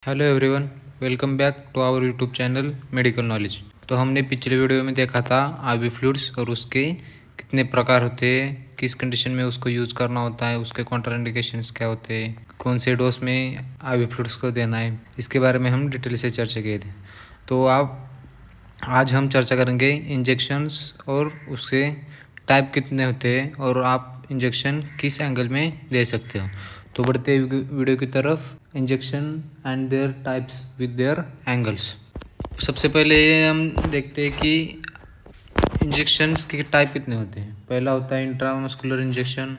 Hello everyone, welcome back to our YouTube channel medical knowledge. तो हमने पिछले video में देखा था आईवी फ्लूइड्स और उसके कितने प्रकार होते हैं, किस कंडीशन में उसको यूज़ करना होता है, उसके कॉन्ट्राइंडिकेशंस क्या होते हैं, कौन से डोज में आईवी फ्लूइड्स को देना है, इसके बारे में हम डिटेल से चर्चा किए थे। तो आज हम चर्चा करेंगे इंजेक्शंस और उसके टाइप कितने होते हैं और आप इंजेक्शन किस एंगल में दे सकते हो। तो बढ़ते वीडियो की तरफ, injection and there types with their angles. सबसे पहले हम देखते हैं कि इंजेक्शंस के टाइप कितने होते हैं। पहला होता है इंट्रामस्कुलर इंजेक्शन,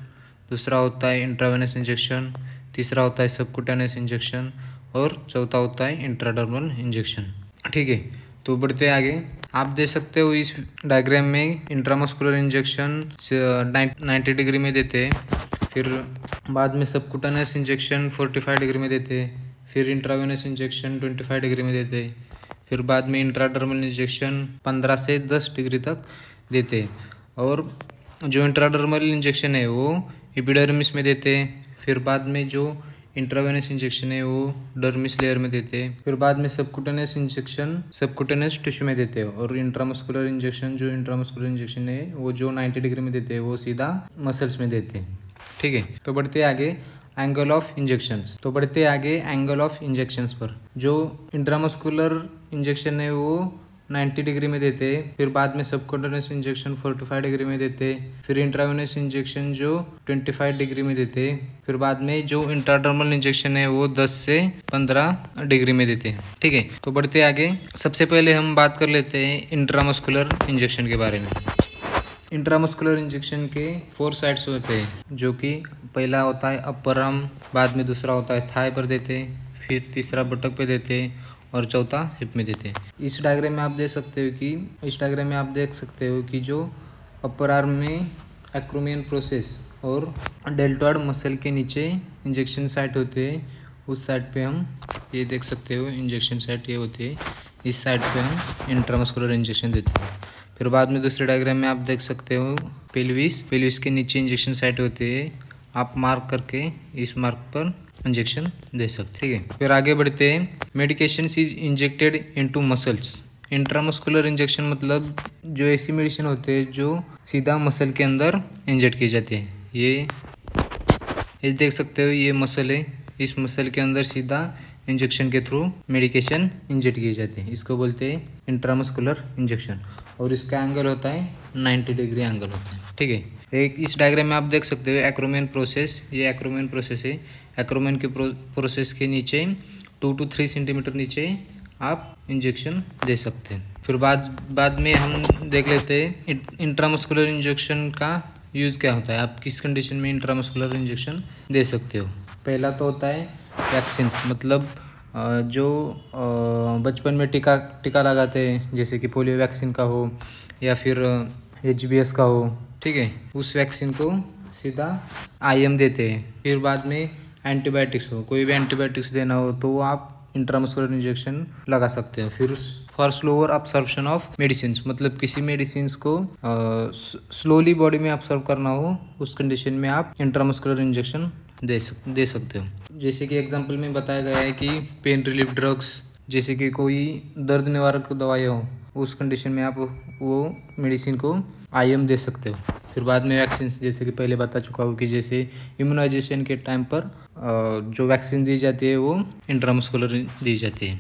दूसरा होता है इंट्रावेनस इंजेक्शन, तीसरा होता है सबक्यूटेनियस इंजेक्शन और चौथा होता है इंट्राडर्मल इंजेक्शन। ठीक है, तो बढ़ते आगे। आप देख सकते हो इस डायग्राम में इंट्रामस्कुलर इंजेक्शन 90 डिग्री में देते हैं, फिर बाद में सबक्यूटेनियस इंजेक्शन 45 डिग्री में देते हैं, फिर इंट्रावेनस इंजेक्शन 25 डिग्री में देते हैं, फिर बाद में इंट्राडर्मल इंजेक्शन 15 से 10 डिग्री तक देते हैं। और जो इंट्राडर्मल इंजेक्शन है वो एपिडर्मिस में देते हैं, फिर बाद में जो इंट्रावेनस इंजेक्शन है वो डर्मिस लेयर में देते हैं, फिर बाद में सबक्यूटेनियस इंजेक्शन सबक्यूटेनियस टिश्यू में देते हैं, और इंट्रामस्कुलर इंजेक्शन है वो जो 90 डिग्री में देते हैं वो सीधा मसल्स में देते हैं। ठीक है, तो बढ़ते आगे angle of injections. Angle of injections पर जो इंट्रामस्कुलर इंजेक्शन है वो 90 डिग्री में देते हैं, फिर बाद में सबक्यूटेनियस इंजेक्शन 45 डिग्री में देते हैं, फिर इंट्रावेनस इंजेक्शन जो 25 डिग्री में देते हैं, फिर बाद में जो इंट्राडर्मल इंजेक्शन है वो 10 से 15 डिग्री में देते हैं। ठीक है, तो बढ़ते आगे। सबसे पहले हम बात कर लेते हैं इंट्रामस्कुलर इंजेक्शन के बारे में। इंट्रामस्कुलर इंजेक्शन के 4 साइड्स होते हैं, जो कि पहला होता है अपर आर्म, बाद में दूसरा होता है थाई पर देते हैं, फिर तीसरा बटक पे देते हैं और चौथा हिप में देते हैं। इस डायग्राम में आप देख सकते हो कि जो अपर आर्म में एक्रोमियन प्रोसेस और डेल्टॉइड मसल के नीचे इंजेक्शन साइट होते हैं, उस साइड पे हम ये देख सकते हो इंजेक्शन साइट ये होती है, इस साइड पे हम इंट्रामस्कुलर इंजेक्शन देते हैं। फिर बाद में दूसरे डायग्राम में आप देख सकते हो पेल्विस के नीचे इंजेक्शन साइट होते हैं, आप मार्क करके इस मार्क पर इंजेक्शन दे सकते। ठीक है, फिर आगे बढ़ते हैं। Medication is injected into muscles. Intramuscular injection मतलब जो ऐसी मेडिसिन होते हैं जो सीधा मसल के अंदर इंजेक्ट की जाती है। ये देख सकते हो, ये मसल है, इस मसल के अंदर सीधा इंजेक्शन के थ्रू मेडिकेशन इंजेक्ट किए जाते हैं, इसको बोलते हैं इंट्रामस्कुलर इंजेक्शन, और इसका एंगल होता है 90 डिग्री एंगल होता है। ठीक है, एक इस डायग्राम में आप देख सकते हो एक्रोमियन प्रोसेस, ये एक्रोमियन प्रोसेस है। एक्रोमियन के प्रोसेस के नीचे 2 to 3 सेंटीमीटर नीचे आप इंजेक्शन दे सकते हैं। फिर बाद में हम देख लेते हैं इंट्रामस्कुलर इंजेक्शन का यूज़ क्या होता है, आप किस कंडीशन में इंट्रामस्कुलर इंजेक्शन दे सकते हो। पहला तो होता है वैक्सीन्स, मतलब जो बचपन में टीका लगाते हैं, जैसे कि पोलियो वैक्सीन का हो या फिर HBS का हो। ठीक है, उस वैक्सीन को सीधा IM देते हैं। फिर बाद में एंटीबायोटिक्स हो, कोई भी एंटीबायोटिक्स देना हो तो आप इंट्रामस्कुलर इंजेक्शन लगा सकते हैं। फिर for slower absorption of medicine, मतलब किसी मेडिसिन को स्लोली बॉडी में अब्सॉर्ब करना हो, उस कंडीशन में आप इंट्रामस्कुलर इंजेक्शन दे सकते हो। जैसे कि एग्जांपल में बताया गया है कि पेन रिलीफ ड्रग्स, जैसे कि कोई दर्द निवारक दवाई हो, उस कंडीशन में आप वो मेडिसिन को IM दे सकते हो। फिर बाद में वैक्सीन, जैसे कि पहले बता चुका हूँ कि जैसे इम्यूनाइजेशन के टाइम पर जो वैक्सीन दी जाती है वो इंट्रामस्कुलर दी जाती है।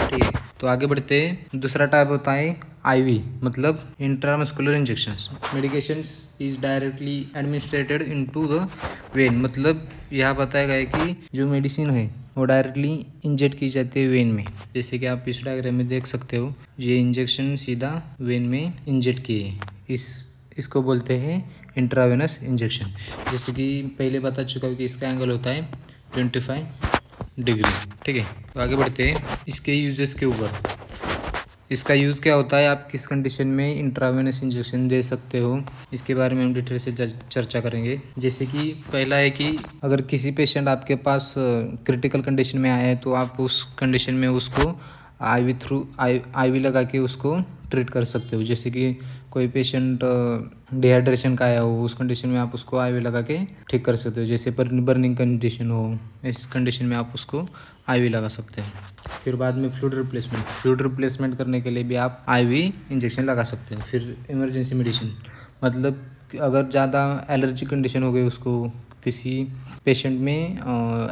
ठीक है, तो आगे बढ़ते हैं। दूसरा टाइप होता है IV, मतलब intramuscular injections. Medications is directly administrated into the when, मतलब यह बताया गया है कि जो मेडिसिन है वो डायरेक्टली इंजेक्ट की जाती है वेन में। जैसे कि आप इस डायग्राम में देख सकते हो, ये इंजेक्शन सीधा वेन में इंजेक्ट किए हैं, इसको बोलते हैं इंट्रावेनस इंजेक्शन। जैसे कि पहले बता चुका हूँ कि इसका एंगल होता है 25 डिग्री। ठीक है, तो आगे बढ़ते हैं इसके यूजेस के ऊपर। इसका यूज़ क्या होता है, आप किस कंडीशन में इंट्रावेनस इंजेक्शन दे सकते हो, इसके बारे में हम डिटेल से चर्चा करेंगे। जैसे कि पहला है कि अगर किसी पेशेंट आपके पास क्रिटिकल कंडीशन में आया है तो आप उस कंडीशन में उसको आईवी लगा के उसको ट्रीट कर सकते हो। जैसे कि कोई पेशेंट डिहाइड्रेशन का आया हो, उस कंडीशन में आप उसको आईवी लगा के ठीक कर सकते हो। जैसे बर्निंग कंडीशन हो, इस कंडीशन में आप उसको आईवी लगा सकते हो। फिर बाद में फ्लूइड रिप्लेसमेंट करने के लिए भी आप आईवी इंजेक्शन लगा सकते हो। फिर इमरजेंसी मेडिसिन, मतलब अगर ज़्यादा एलर्जी कंडीशन हो गई, उसको किसी पेशेंट में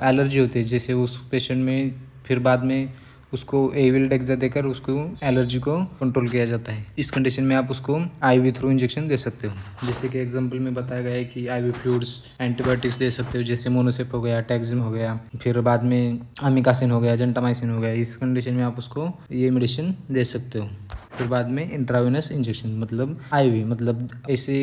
एलर्जी होती है, जैसे उस पेशेंट में फिर बाद में उसको एविल डेक्सा देकर उसको एलर्जी को कंट्रोल किया जाता है। इस कंडीशन में आप उसको आईवी थ्रू इंजेक्शन दे सकते हो। जैसे कि एग्जांपल में बताया गया है कि आईवी फ्लूइड्स, एंटीबायोटिक्स दे सकते हो, जैसे मोनोसेप हो गया, टैक्जिम हो गया, फिर बाद में अमिकासिन हो गया, जेंटामाइसिन हो गया। इस कंडीशन में आप उसको ये मेडिसिन दे सकते हो। फिर बाद में इंट्रावेनस इंजेक्शन, मतलब आईवी, मतलब ऐसे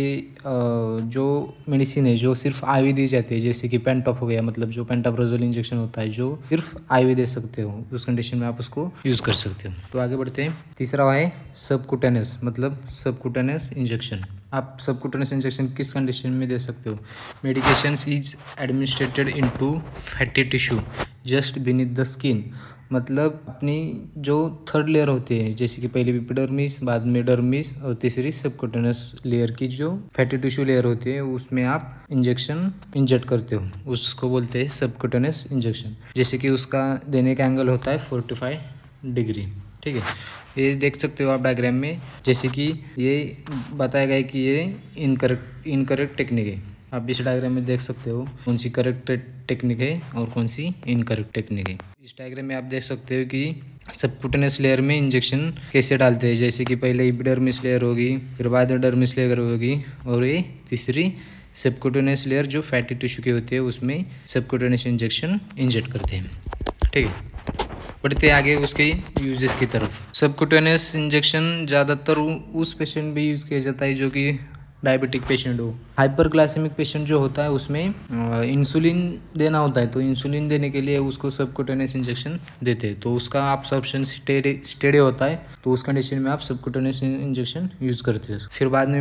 जो मेडिसिन है जो सिर्फ आईवी दी जाती है, जैसे कि पेंटॉप हो गया, मतलब जो पेंटाप्रोजोल इंजेक्शन होता है जो सिर्फ आईवी दे सकते हो, उस कंडीशन में आप उसको यूज़ कर सकते हो। तो आगे बढ़ते हैं। तीसरा है सबकुटेनस, मतलब सबकुटेनस इंजेक्शन। आप सबकुटेनस इंजेक्शन किस कंडीशन में दे सकते हो? Medications is administrated into fatty tissue just beneath the skin, मतलब अपनी जो थर्ड लेयर होती है, जैसे कि पहले एपिडर्मिस, बाद में डर्मिस और तीसरी सबकुटेनस लेयर की जो फैटी टिश्यू लेयर होती है, उसमें आप इंजेक्शन इंजेक्ट करते हो, उसको बोलते हैं सबकुटेनस इंजेक्शन। जैसे कि उसका देने का एंगल होता है 45 डिग्री। ठीक है, ये देख सकते हो आप डायग्राम में। जैसे कि ये बताया गया है कि ये इनकरेक्ट टेक्निक है। आप इस डायग्राम में देख सकते हो कौन सी करेक्ट टेक्निक है और कौन सी इनकरेक्ट टेक्निक है। इस डायग्राम में आप देख सकते हो कि सबकुटेनस लेयर में इंजेक्शन कैसे डालते हैं। जैसे कि पहले एपिडर्मिस लेयर होगी, फिर बाद में डर्मिस लेयर होगी, और ये तीसरी सबकुटेनस लेयर जो फैटी टिश्यू की होती है, उसमें सबकुटेनस इंजेक्शन इंजेक्ट करते हैं। ठीक है, बढ़ते हैं आगे उसके यूजेस की तरफ। सबकुटेनियस इंजेक्शन ज़्यादातर उस पेशेंट में यूज़ किया जाता है जो कि डायबिटिक पेशेंट हो। हाइपरग्लाइसेमिक पेशेंट जो होता है उसमें इंसुलिन देना होता है, तो इंसुलिन देने के लिए उसको सबकुटेनियस इंजेक्शन देते हैं, तो उसका अब्सॉर्प्शन स्टेडी होता है, तो उस कंडीशन में आप सबकुटेनियस इंजेक्शन यूज़ करते हैं। फिर बाद में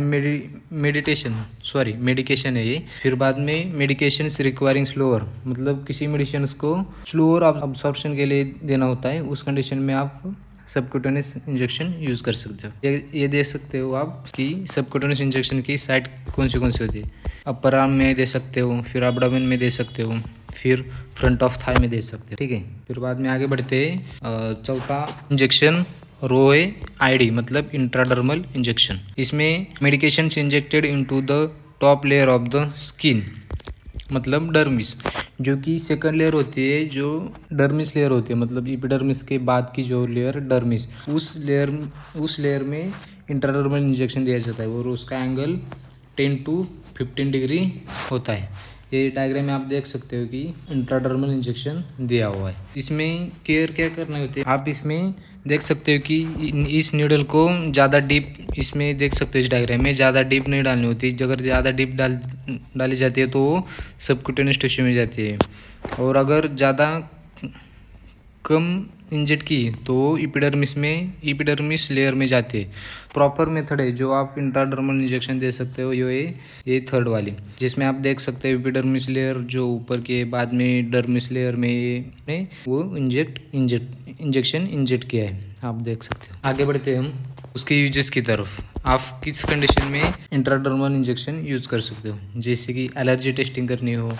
मेडिकेशन है ये। फिर बाद में मेडिकेशन रिक्वायरिंग स्लोअर, मतलब किसी मेडिसिन को स्लोअर अब्सॉर्प्शन के लिए देना होता है, उस कंडीशन में आप सबकुटेनियस इंजेक्शन यूज़ कर सकते हो। ये देख सकते हो आप कि सबकुटेनियस इंजेक्शन की साइट कौन सी होती है। अपर आर्म में दे सकते हो, फिर एब्डोमेन में दे सकते हो, फिर फ्रंट ऑफ थाई में दे सकते हो। ठीक है, फिर बाद में आगे बढ़ते हैं। चौथा इंजेक्शन रो है आईडी, मतलब इंट्राडर्मल इंजेक्शन। इसमें medication injected into the top layer of the skin, मतलब डर्मिस, जो कि सेकंड लेयर होती है, जो डर्मिस लेयर होती है, मतलब एपिडर्मिस के बाद की जो लेयर डर्मिस, उस लेयर में इंट्राडर्मल इंजेक्शन दिया जाता है, और उसका एंगल 10 to 15 डिग्री होता है। ये डायग्राम में आप देख सकते हो कि इंट्राडर्मल इंजेक्शन दिया हुआ है। इसमें केयर क्या करनी होती है, आप इसमें देख सकते हो कि इस नीडल को ज़्यादा डीप, इसमें देख सकते हो इस डायग्राम में ज़्यादा डीप नहीं डालनी होती। अगर ज़्यादा डीप डाली जाती है तो वो सबकुटेनियस टिश्यू में जाती है, और अगर ज़्यादा कम इंजेक्ट की तो एपिडर्मिस लेयर में जाती है। प्रॉपर मेथड है जो आप इंट्राडर्मल इंजेक्शन दे सकते हो, ये थर्ड वाली, जिसमें आप देख सकते हो एपिडर्मिस लेयर जो ऊपर के बाद में डर्मिस लेयर में वो इंजेक्शन इंजेक्ट किया है, आप देख सकते हो। आगे बढ़ते हैं हम उसके यूजेस की तरफ। आप किस कंडीशन में इंट्राडर्मल इंजेक्शन यूज कर सकते हो, जैसे कि एलर्जी टेस्टिंग करनी हो,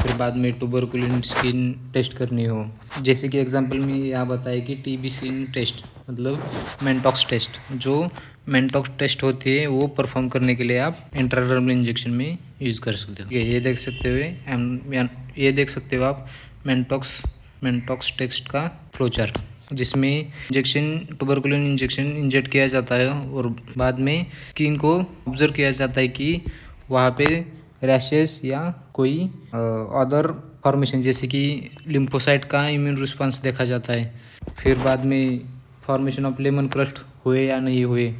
फिर बाद में ट्यूबरकुलिन स्किन टेस्ट करनी हो। जैसे कि एग्जांपल में यहाँ बताया कि टीबी स्किन टेस्ट, मतलब मेंटॉक्स टेस्ट, जो मेंटॉक्स टेस्ट होती है वो परफॉर्म करने के लिए आप इंट्राडर्मल इंजेक्शन में यूज़ कर सकते हो। ये देख सकते हो आप मेंटॉक्स टेस्ट का फ्लोचार्ट, जिसमें ट्यूबरकुलिन इंजेक्शन इंजेक्ट किया जाता है, और बाद में स्किन को ऑब्जर्व किया जाता है कि वहाँ पे रैशेस या कोई अदर फॉर्मेशन, जैसे कि लिम्फोसाइट का इम्यून रिस्पांस देखा जाता है। फिर बाद में फॉर्मेशन ऑफ लेमन क्रस्ट हुए या नहीं हुए,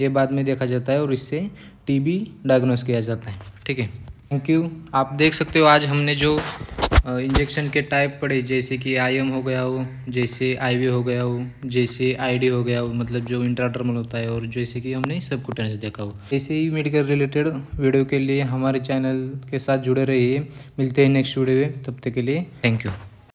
ये बाद में देखा जाता है, और इससे टीबी डायग्नोस किया जाता है। ठीक है, थैंक यू। आप देख सकते हो आज हमने जो इंजेक्शन के टाइप पढ़े, जैसे कि आईएम हो गया हो, जैसे आईवी हो गया हो, जैसे आईडी हो गया हो, मतलब जो इंट्राडर्मल होता है, और जैसे कि हमने सबकुटेनियस देखा हो। ऐसे ही मेडिकल रिलेटेड वीडियो के लिए हमारे चैनल के साथ जुड़े रहिए। मिलते हैं नेक्स्ट वीडियो में, तब तक के लिए थैंक यू।